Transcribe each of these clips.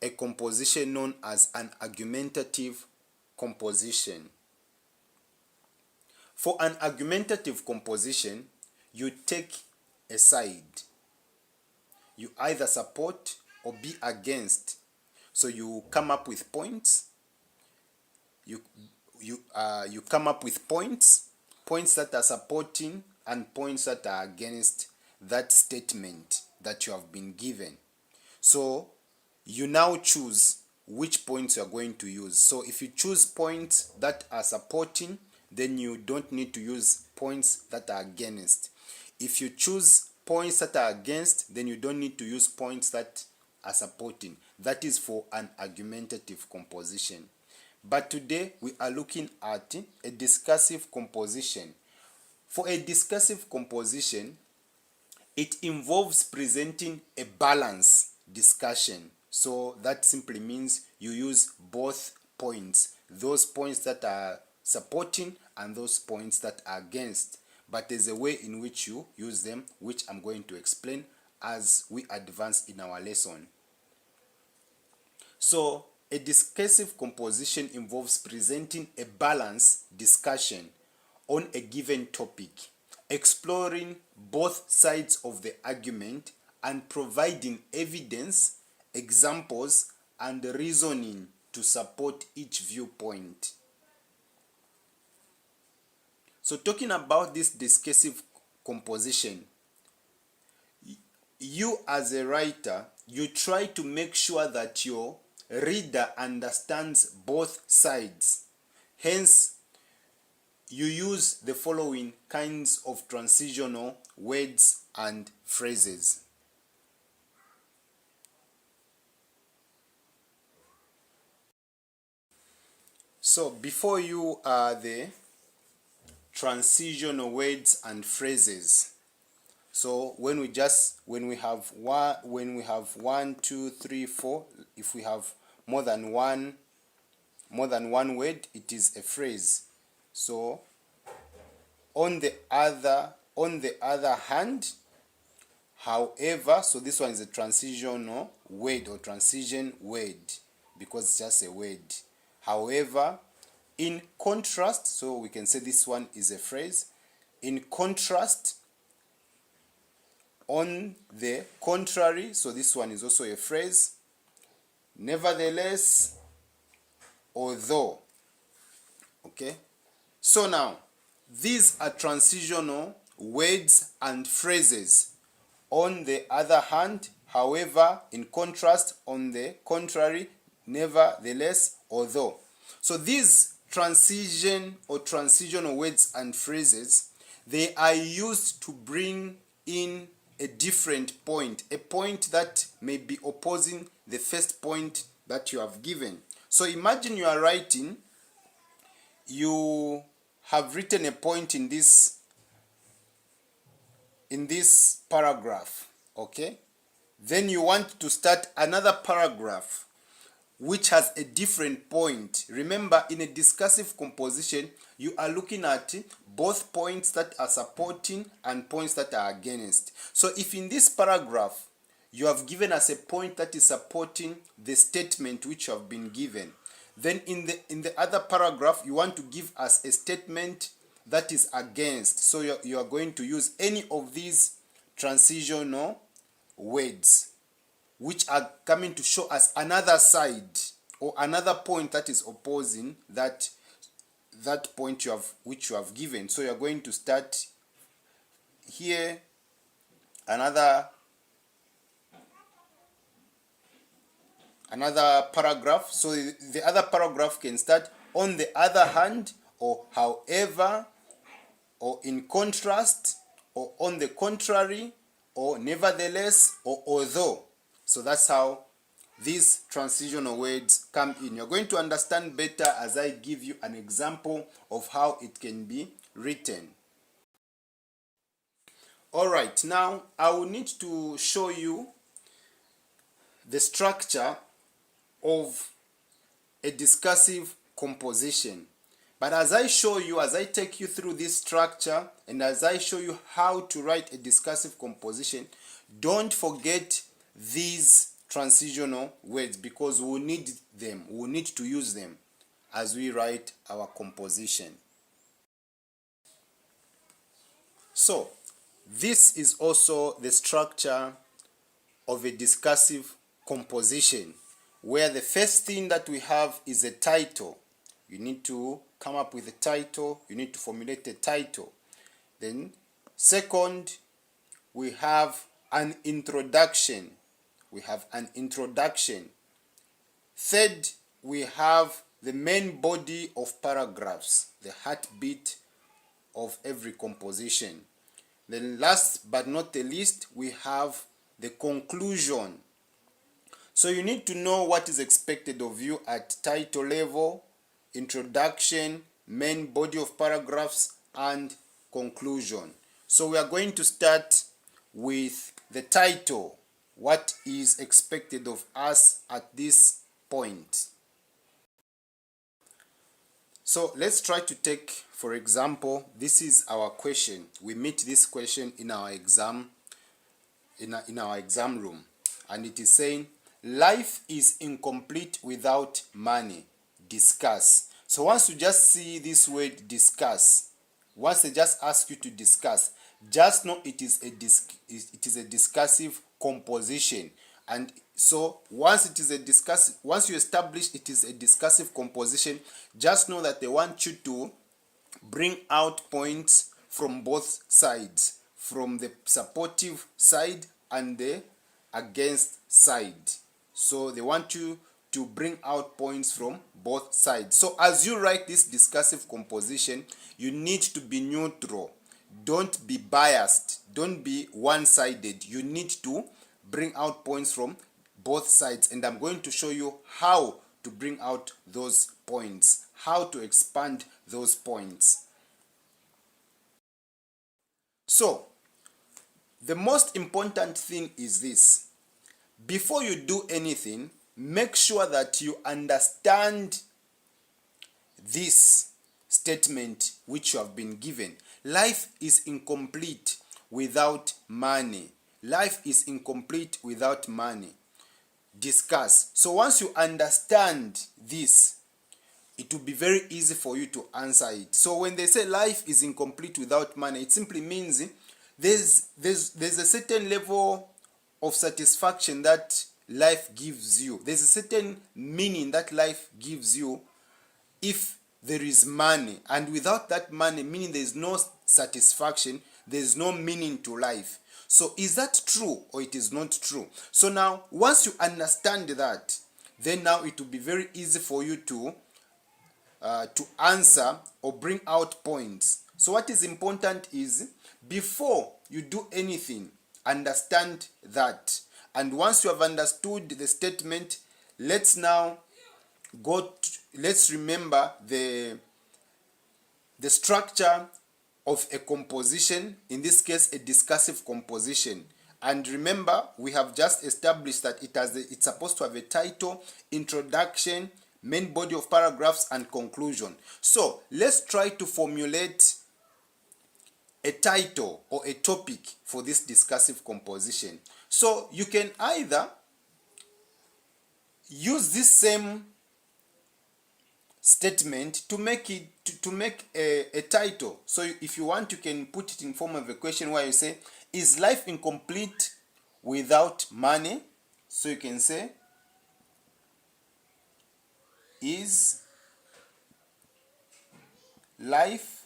a composition known as an argumentative composition. For an argumentative composition, you take a side. You either support or be against. So you come up with points. You come up with points that are supporting and points that are against that statement that you have been given. So you now choose which points you are going to use. So if you choose points that are supporting, then you don't need to use points that are against. If you choose points that are against, then you don't need to use points that are supporting. That is for an argumentative composition. But today we are looking at a discussive composition. For a discussive composition, it involves presenting a balanced discussion. So that simply means you use both points, those points that are supporting and those points that are against. But there's a way in which you use them, which I'm going to explain as we advance in our lesson. So a discussive composition involves presenting a balanced discussion on a given topic, exploring both sides of the argument and providing evidence, examples, and reasoning to support each viewpoint. So talking about this discussive composition, you as a writer, you try to make sure that your reader understands both sides. Hence, you use the following kinds of transitional words and phrases. So before you are the transitional words and phrases. So when we have one, two, three, four, if we have more than one word, it is a phrase. So on the other hand, however, so this one is a transitional word or transition word because it's just a word. However, in contrast, so we can say this one is a phrase. In contrast, on the contrary, so this one is also a phrase. Nevertheless, although. Okay? So now, these are transitional words and phrases. On the other hand, however, in contrast, on the contrary, nevertheless, although. So these transition or transitional words and phrases, they are used to bring in a different point, a point that may be opposing the first point that you have given. So imagine you are writing, you have written a point in this paragraph, okay? Then you want to start another paragraph which has a different point. Remember, in a discussive composition, you are looking at both points that are supporting and points that are against. So if in this paragraph, you have given us a point that is supporting the statement which you have been given, then in the other paragraph, you want to give us a statement that is against. So you are going to use any of these transitional words which are coming to show us another side or another point that is opposing that point which you have given. So you are going to start here another paragraph. So the other paragraph can start on the other hand, or however, or in contrast, or on the contrary, or nevertheless, or although. So that's how these transitional words come in. You're going to understand better as I give you an example of how it can be written. All right, now I will need to show you the structure of a discussive composition. But as I show you, as I take you through this structure, and as I show you how to write a discussive composition, don't forget these transitional words because we need them, we need to use them as we write our composition. So this is also the structure of a discursive composition, where the first thing that we have is a title. You need to come up with a title, you need to formulate a title. Then second, we have an introduction. We have an introduction. Third, we have the main body of paragraphs, the heartbeat of every composition. Then last but not the least, we have the conclusion. So you need to know what is expected of you at title level, introduction, main body of paragraphs, and conclusion. So we are going to start with the title. What is expected of us at this point? So let's try to take, for example, this is our question. We meet this question in our exam, in our exam room, and it is saying, life is incomplete without money. Discuss. So once you just see this word discuss, once they just ask you to discuss, just know it is a discursive composition. And so once you establish it is a discursive composition, just know that they want you to bring out points from both sides, from the supportive side and the against side. So they want you to bring out points from both sides. So as you write this discursive composition, you need to be neutral. Don't be biased. Don't be one-sided. You need to bring out points from both sides. And I'm going to show you how to bring out those points, how to expand those points. So, the most important thing is this. Before you do anything, make sure that you understand this statement which you have been given. Life is incomplete without money. Life is incomplete without money. Discuss. So once you understand this, it will be very easy for you to answer it. So when they say life is incomplete without money, it simply means there's a certain level of satisfaction that life gives you. There's a certain meaning that life gives you if there is money. And without that money, meaning there is no satisfaction, there is no meaning to life. So is that true or it is not true? So now, once you understand that, then now it will be very easy for you to answer or bring out points. So what is important is, before you do anything, understand that. And once you have understood the statement, let's now let's remember the structure of a composition, in this case a discursive composition. And remember, we have just established that it's supposed to have a title, introduction, main body of paragraphs, and conclusion. So let's try to formulate a title or a topic for this discursive composition. So you can either use this same statement to make a title. So if you want, you can put it in form of a question where you say, is life incomplete without money? So you can say, is life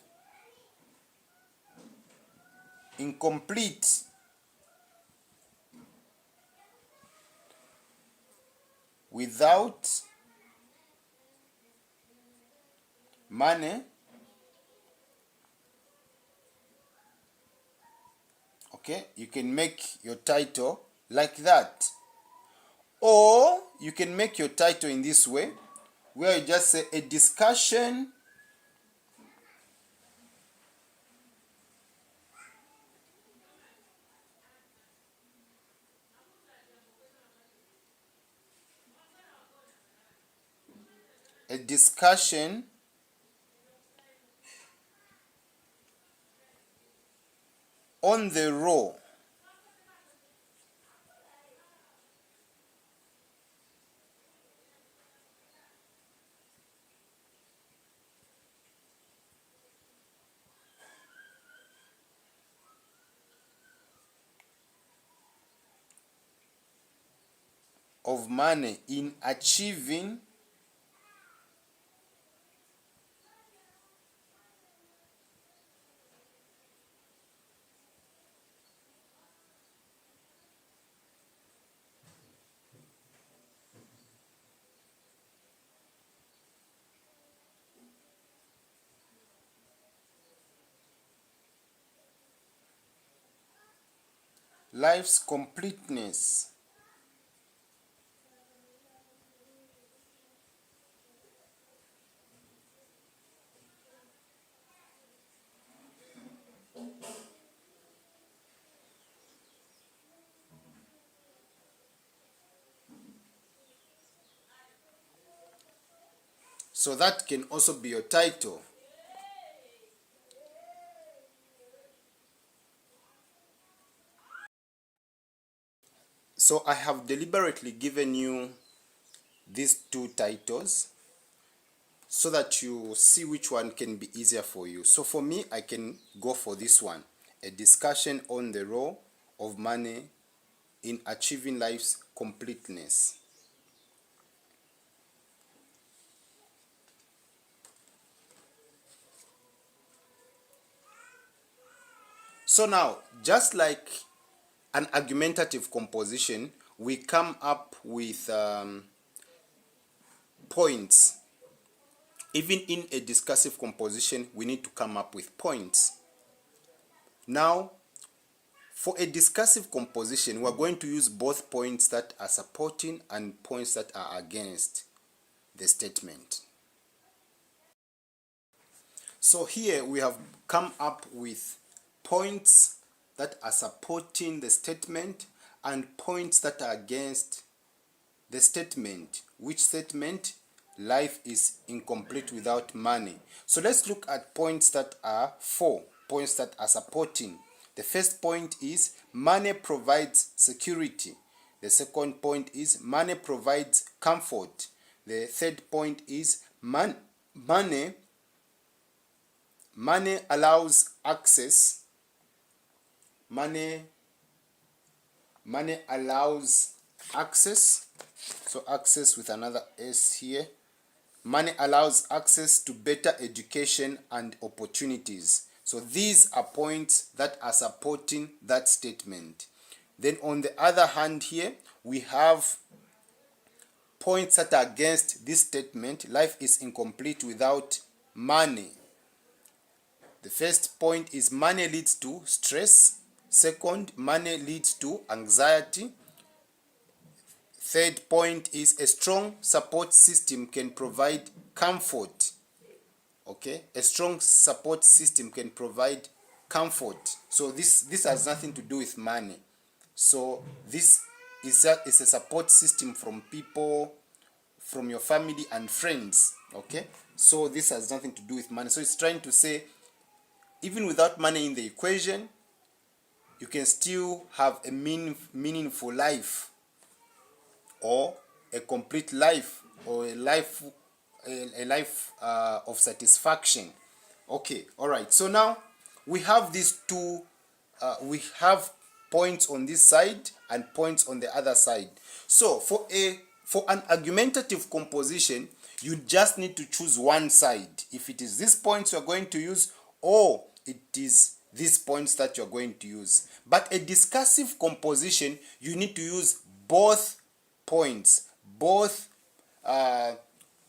incomplete without money? Okay, you can make your title like that. Or you can make your title in this way, where you just say a discussion on the role of money in achieving life's completeness. So that can also be your title. So I have deliberately given you these two titles so that you see which one can be easier for you. So for me, I can go for this one, a discussion on the role of money in achieving life's completeness. So now, just like an argumentative composition, we come up with points. Even in a discussive composition, we need to come up with points. Now, for a discussive composition, we're going to use both points that are supporting and points that are against the statement. So here we have come up with points that are supporting the statement and points that are against the statement. Which statement? Life is incomplete without money. So let's look at points that are points that are supporting. The first point is money provides security. The second point is money provides comfort. The third point is money allows access. Money allows access. So access with another S here. Money allows access to better education and opportunities. So these are points that are supporting that statement. Then on the other hand here, we have points that are against this statement. Life is incomplete without money. The first point is money leads to stress. Second, money leads to anxiety. Third point is a strong support system can provide comfort. Okay, a strong support system can provide comfort. So this has nothing to do with money. So this is a support system from people, from your family and friends. Okay, so this has nothing to do with money. So it's trying to say, even without money in the equation, you can still have a meaningful life, or a complete life, or a life of satisfaction. Okay, all right. So now we have these two. We have points on this side and points on the other side. So for an argumentative composition, you just need to choose one side. If it is these points you're going to use, or it is these points that you're going to use. But a discussive composition, you need to use both points, both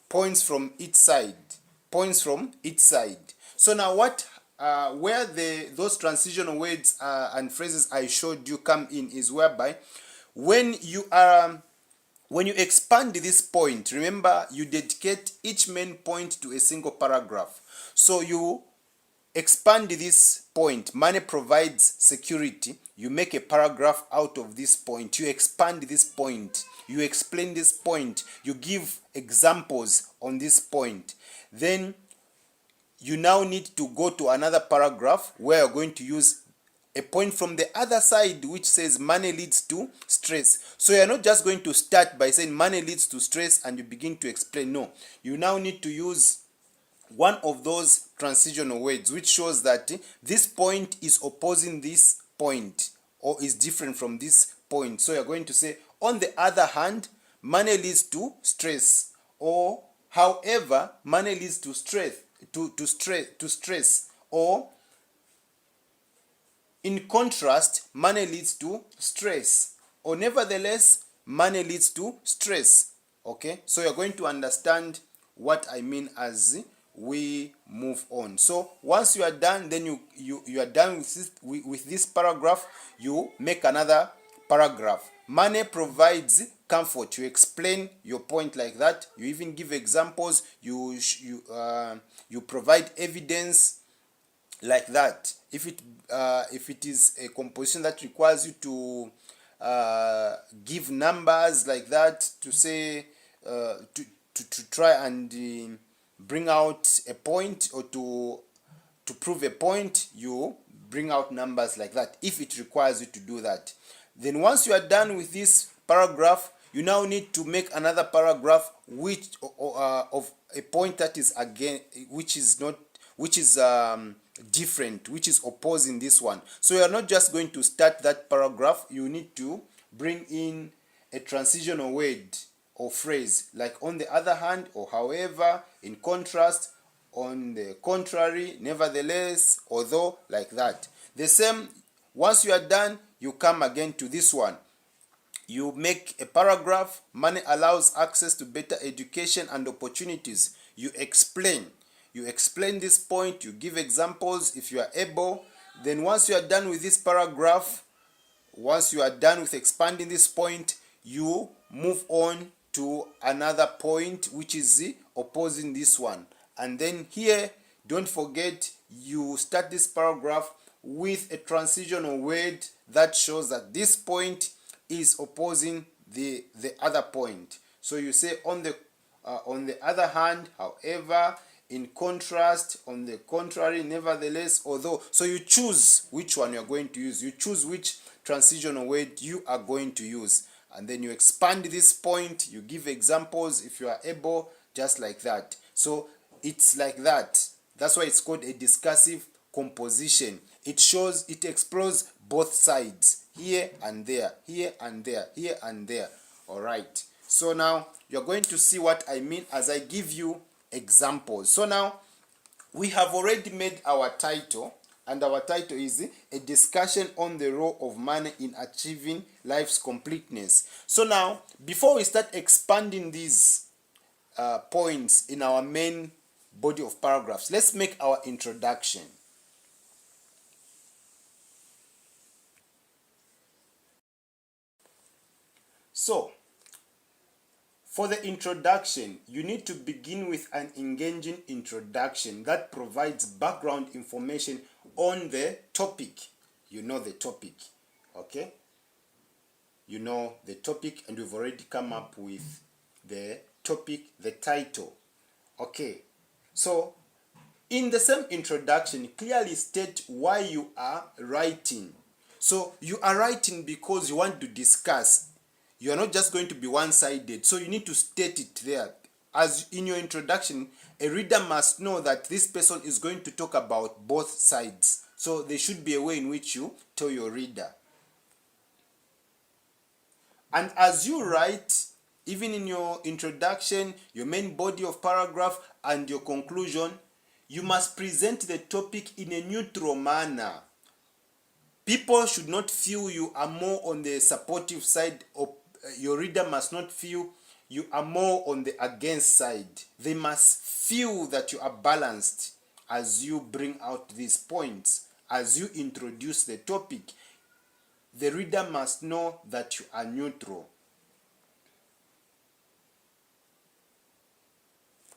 points from each side. So now where those transitional words and phrases I showed you come in is whereby when you expand this point, remember you dedicate each main point to a single paragraph. So you expand this point, money provides security. You make a paragraph out of this point. You expand this point. You explain this point. You give examples on this point. Then you now need to go to another paragraph where you're going to use a point from the other side which says money leads to stress. So you're not just going to start by saying money leads to stress and you begin to explain. No, you now need to use one of those transitional words which shows that this point is opposing this point or is different from this point. So you're going to say, on the other hand, money leads to stress, or however, money leads to stress, or in contrast, money leads to stress, or nevertheless, money leads to stress. Okay, so you're going to understand what I mean as we move on. So once you are done, then you are done with this paragraph, you make another paragraph. Money provides comfort. You explain your point like that. You even give examples. You provide evidence like that. If it is a composition that requires you to give numbers like that, to say to try and bring out a point, or to prove a point, you bring out numbers like that if it requires you to do that. Then once you are done with this paragraph, you now need to make another paragraph which of a point that is again, which is not, which is different, which is opposing this one. So you are not just going to start that paragraph, you need to bring in a transitional word or phrase, like on the other hand, or however, in contrast, on the contrary, nevertheless, although, like that. The same, once you are done, you come again to this one. You make a paragraph. Money allows access to better education and opportunities. You explain this point, you give examples if you are able. Then once you are done with this paragraph, once you are done with expanding this point, you move on to another point which is opposing this one. And then here, don't forget, you start this paragraph with a transitional word that shows that this point is opposing the other point. So you say on the other hand, however, in contrast, on the contrary, nevertheless, although. So you choose which one you're going to use. You choose which transitional word you are going to use. And then you expand this point, you give examples if you are able, just like that. So it's like that. That's why it's called a discussive composition. It shows, it explores both sides, here and there, here and there, here and there. All right. So now you're going to see what I mean as I give you examples. So now we have already made our title, and our title is a discussion on the role of money in achieving life's completeness. So now, before we start expanding these points in our main body of paragraphs, let's make our introduction. So, for the introduction, you need to begin with an engaging introduction that provides background information on the topic. You know the topic, okay? You know the topic, and we've already come up with the topic, the title. Okay, so in the same introduction, clearly state why you are writing. So you are writing because you want to discuss. You are not just going to be one-sided, so you need to state it there. As in your introduction, a reader must know that this person is going to talk about both sides. So there should be a way in which you tell your reader. And as you write, even in your introduction, your main body of paragraph, and your conclusion, you must present the topic in a neutral manner. People should not feel you are more on the supportive side, or your reader must not feel you are more on the against side. They must feel that you are balanced as you bring out these points. As you introduce the topic, the reader must know that you are neutral.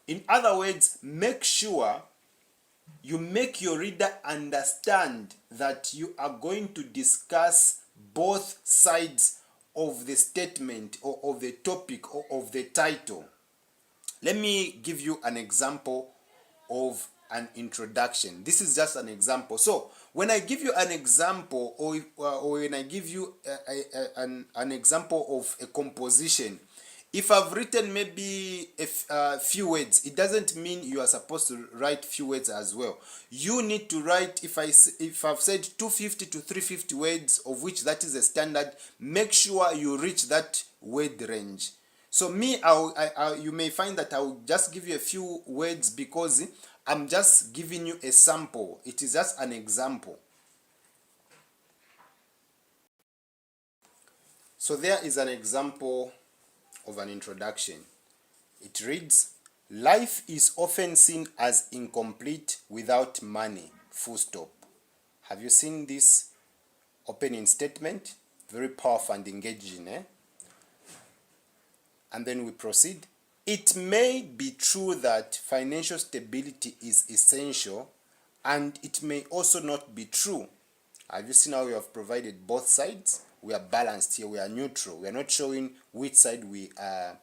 In other words, make sure you make your reader understand that you are going to discuss both sides of the statement, or of the topic, or of the title. Let me give you an example of an introduction. This is just an example. So when I give you an example, or when I give you an example of a composition, if I've written maybe a few words, it doesn't mean you are supposed to write few words as well. You need to write, if I've said 250 to 350 words, of which that is a standard, make sure you reach that word range. So me, you may find that I will just give you a few words because I'm just giving you a sample. It is just an example. So there is an example of an introduction. It reads, life is often seen as incomplete without money, full stop. Have you seen this opening statement? Very powerful and engaging, eh? And then we proceed. It may be true that financial stability is essential, and it may also not be true. Have you seen how we have provided both sides? We are balanced here, we are neutral. We are not showing which side we are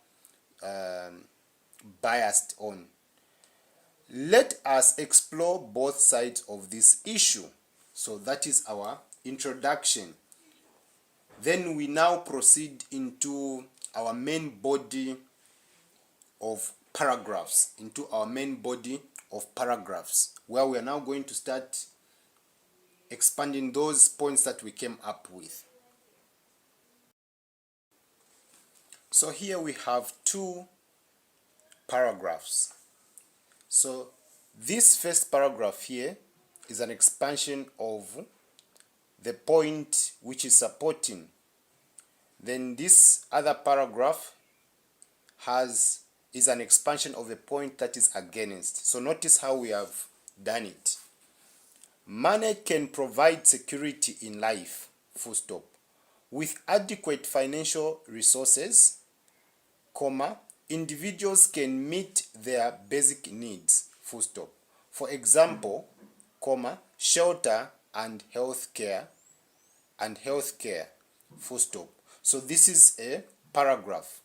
biased on. Let us explore both sides of this issue. So that is our introduction. Then we now proceed into our main body of paragraphs, where we are now going to start expanding those points that we came up with. So here we have two paragraphs. So this first paragraph here is an expansion of the point which is supporting. Then this other paragraph is an expansion of a point that is against. So notice how we have done it. Money can provide security in life, full stop. With adequate financial resources, comma, individuals can meet their basic needs, full stop. For example, comma, shelter and healthcare, full stop. So this is a paragraph.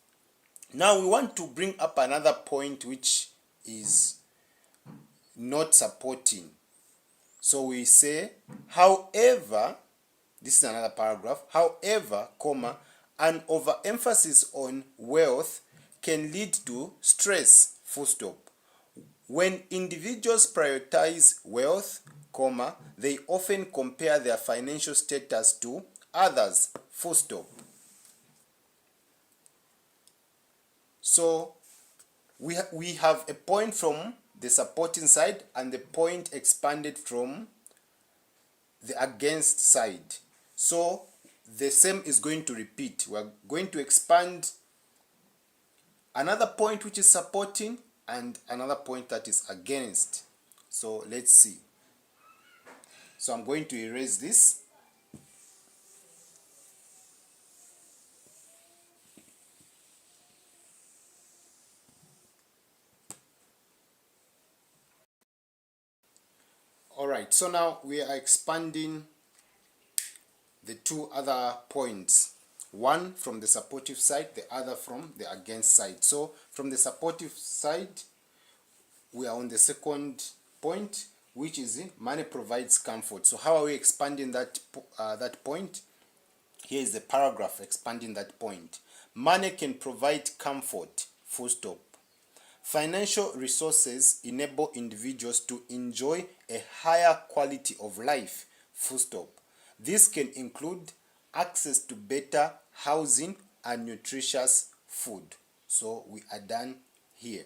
Now we want to bring up another point which is not supporting. So we say, however, this is another paragraph, however, comma, an overemphasis on wealth can lead to stress, full stop. When individuals prioritize wealth, comma, they often compare their financial status to others, full stop. So we have a point from the supporting side and the point expanded from the against side. So the same is going to repeat. We are going to expand another point which is supporting and another point that is against. So let's see. So I'm going to erase this. Alright, so now we are expanding the two other points. One from the supportive side, the other from the against side. So from the supportive side, we are on the second point, which is money provides comfort. So how are we expanding that point? Here is the paragraph expanding that point. Money can provide comfort, full stop. Financial resources enable individuals to enjoy a higher quality of life, full stop. This can include access to better housing and nutritious food. So we are done here.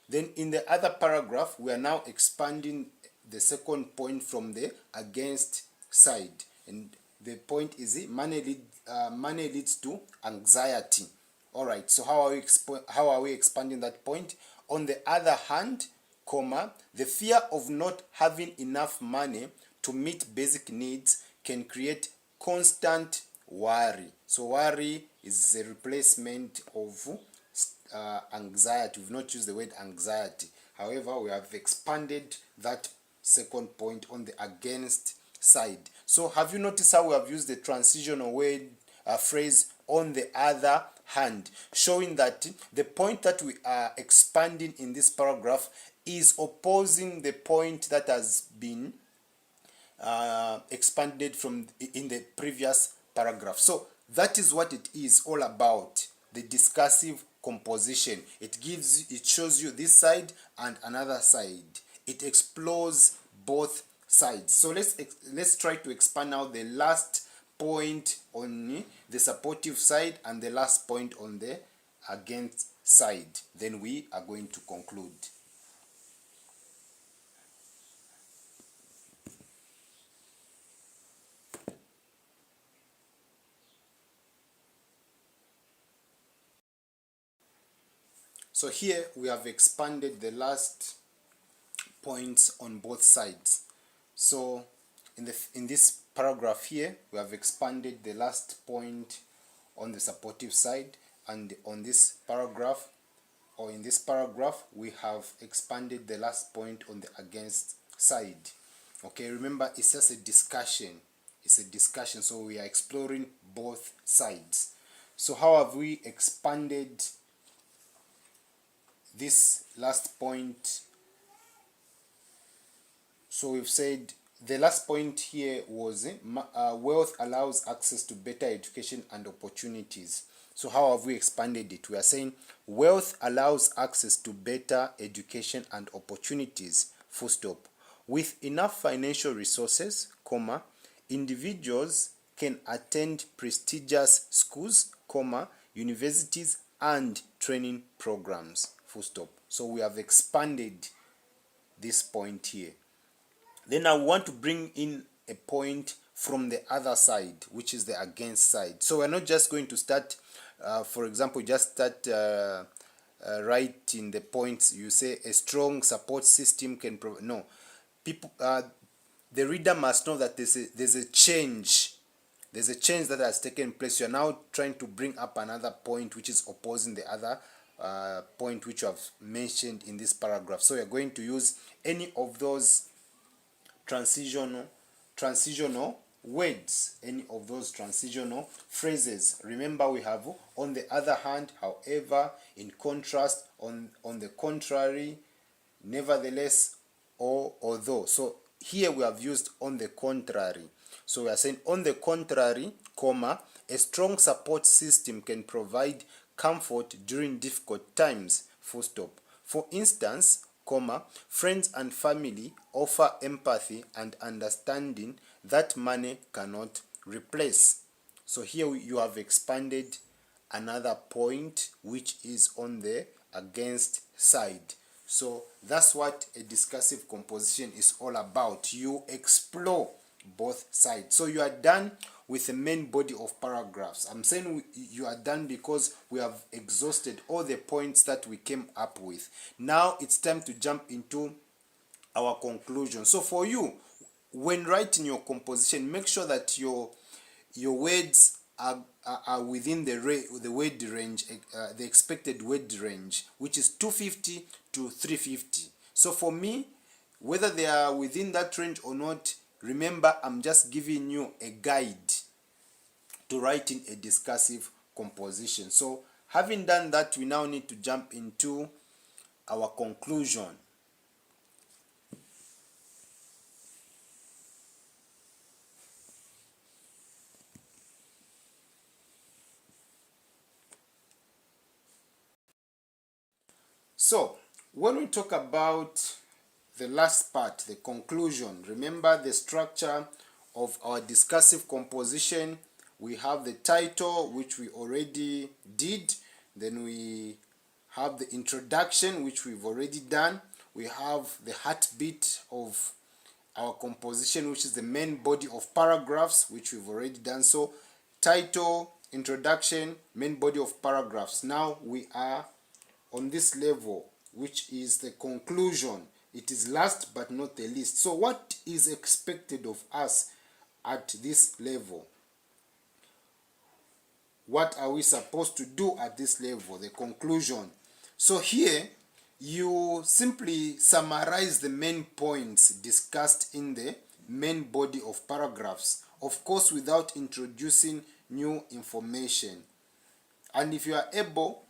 Then in the other paragraph, we are now expanding the second point from the against side. And the point is money leads to anxiety. All right, so how are we expanding that point? On the other hand, comma, the fear of not having enough money to meet basic needs can create constant worry. So worry is a replacement of anxiety. We've not used the word anxiety. However, we have expanded that second point on the against side. So have you noticed how we have used the transitional word phrase on the other hand, showing that the point that we are expanding in this paragraph is opposing the point that has been expanded from in the previous paragraph. So that is what it is all about, the discussive composition. It shows you this side and another side. It explores both sides. So let's try to expand now the last point on the supportive side and the last point on the against side. Then we are going to conclude. So here we have expanded the last points on both sides. So in this paragraph here, we have expanded the last point on the supportive side, and on this paragraph, or in this paragraph, we have expanded the last point on the against side. Okay, remember, it's just a discussion. It's a discussion, so we are exploring both sides. So how have we expanded this last point? So we've said the last point here was wealth allows access to better education and opportunities. So how have we expanded it? We are saying wealth allows access to better education and opportunities, full stop. With enough financial resources, comma, individuals can attend prestigious schools, comma, universities and training programs, full stop. So we have expanded this point here. Then I want to bring in a point from the other side, which is the against side. So we're not just going to start, for example, just start writing the points. You say a strong support system can provide. No, people. The reader must know that there's a change. There's a change that has taken place. You're now trying to bring up another point which is opposing the other point which you have mentioned in this paragraph. So you're going to use any of those transitional words, any of those transitional phrases. Remember, we have on the other hand, however, in contrast, on the contrary, nevertheless, or although. So here we have used on the contrary. So we are saying on the contrary, comma, a strong support system can provide comfort during difficult times, full stop. For instance, comma, friends and family offer empathy and understanding that money cannot replace. So here you have expanded another point which is on the against side. So that's what a discursive composition is all about. You explore both sides. So you are done with the main body of paragraphs. I'm saying you are done because we have exhausted all the points that we came up with. Now it's time to jump into our conclusion. So for you, when writing your composition, make sure that your words are within the word range, the expected word range, which is 250 to 350. So for me, whether they are within that range or not, remember, I'm just giving you a guide to writing a discursive composition. So having done that, we now need to jump into our conclusion. So when we talk about the last part, the conclusion, remember the structure of our discursive composition. We have the title, which we already did. Then we have the introduction, which we've already done. We have the heartbeat of our composition, which is the main body of paragraphs, which we've already done. So title, introduction, main body of paragraphs. Now we are on this level, which is the conclusion. It is last but not the least. So what is expected of us at this level? What are we supposed to do at this level? The conclusion. So here you simply summarize the main points discussed in the main body of paragraphs, of course without introducing new information. And if you are able,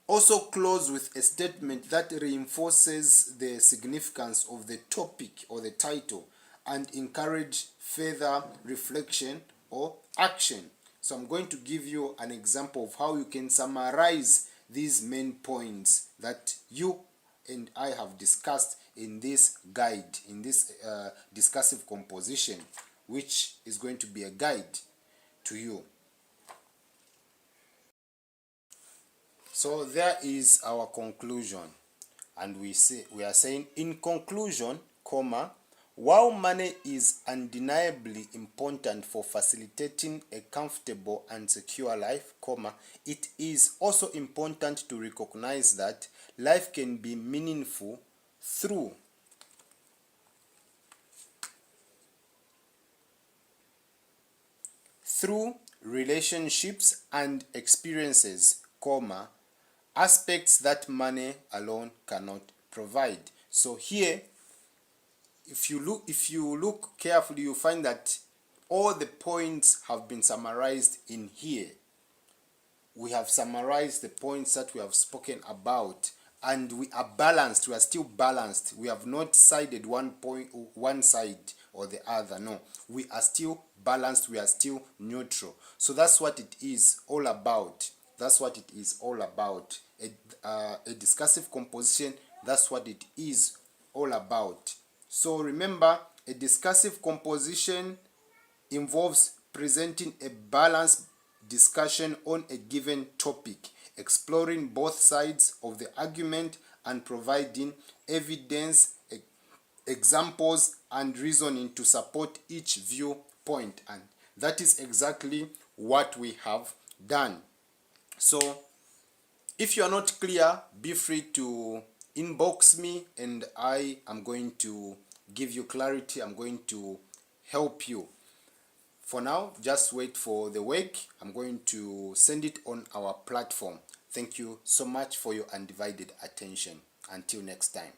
also close with a statement that reinforces the significance of the topic or the title and encourage further reflection or action. So I'm going to give you an example of how you can summarize these main points that you and I have discussed in this guide, in this discursive composition, which is going to be a guide to you. So there is our conclusion, and we are saying, in conclusion, comma, while money is undeniably important for facilitating a comfortable and secure life, comma, it is also important to recognize that life can be meaningful through relationships and experiences, comma, aspects that money alone cannot provide. So here, if you look carefully, you find that all the points have been summarized in here. We have summarized the points that we have spoken about, and we are balanced. We are still balanced. We have not sided one side or the other. No, we are still balanced. We are still neutral. So that's what it is all about. That's what it is all about. A discursive composition, that's what it is all about. So remember, a discursive composition involves presenting a balanced discussion on a given topic, exploring both sides of the argument and providing evidence, examples, and reasoning to support each viewpoint. And that is exactly what we have done. So if you are not clear, be free to inbox me, and I am going to give you clarity. I'm going to help you. For now, just wait for the work. I'm going to send it on our platform. Thank you so much for your undivided attention. Until next time.